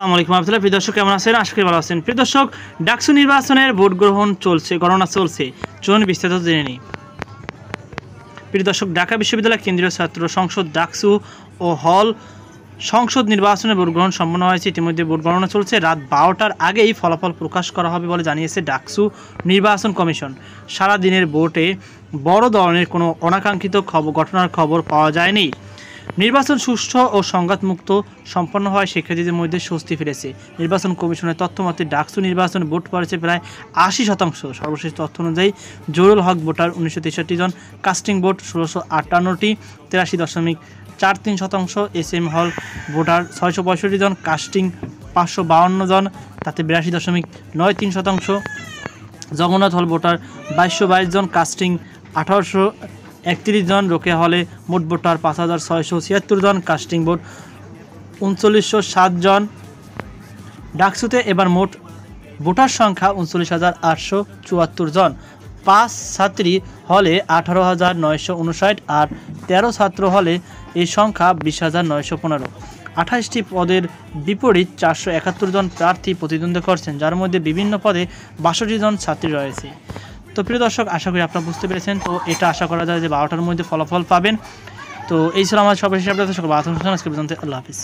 আসসালামু আলাইকুম আব্দুল্লাহ। প্রিয় দর্শক কেমন আছেন? আশা করি ভালো আছেন। প্রিয় দর্শক, ডাকসু নির্বাচনের ভোট গ্রহণ চলছে, গণনা চলছে। চলুন বিস্তারিত জেনে নিই। প্রিয় দর্শক, ঢাকা বিশ্ববিদ্যালয় কেন্দ্রীয় ছাত্র সংসদ ডাকসু ও হল সংসদ নির্বাচনের ভোট গ্রহণ সম্পন্ন হয়েছে। ইতিমধ্যে ভোট গণনা চলছে। রাত 12টার আগেই ফলাফল প্রকাশ করা হবে বলে জানিয়েছে ডাকসু নির্বাচন কমিশন। সারা দিনের ভোটে বড় ধরনের কোনো অনাকাঙ্ক্ষিত ঘটনার খবর পাওয়া যায়নি। নির্বাচন সুষ্ঠু ও সংঘাতমুক্ত সম্পন্ন হয়, শিক্ষার্থীদের মধ্যে স্বস্তি ফিরেছে। নির্বাচন কমিশনের তথ্যমতে ডাকসু নির্বাচনে ভোট পড়েছে প্রায় 80%। সর্বশেষ তথ্য অনুযায়ী জহুরুল হক ভোটার 1963 জন, কাস্টিং ভোট 1658টি 83.43%, SM হল ভোটার 665 জন, কাস্টিং 552 জন, তাতে 82.93%, জগন্নাথ হল ভোটার 2222 জন, কাস্টিং 1831 জন, রোকেয়া হলে মোট ভোটার 5676 জন, কাস্টিং ভোট 3907 জন। ডাকসুতে এবার মোট ভোটার সংখ্যা 39,874 জন। 5 ছাত্রী হলে 18,959 আর 13 ছাত্র হলে এই সংখ্যা 20,915। 28টি পদের বিপরীত 471 জন প্রার্থী প্রতিদ্বন্দ্বিতা করছেন, যার মধ্যে বিভিন্ন পদে 62 জন ছাত্রী রয়েছে। তো প্রিয় দর্শক, আশা করি আপনারা বুঝতে পেরেছেন। তো এটা আশা করা যায় যে 12টার মধ্যে ফলাফল পাবেন। তো এই ছিল আমার সর্বশেষ আপডেট। সকল আল্লাহ হাফিজ।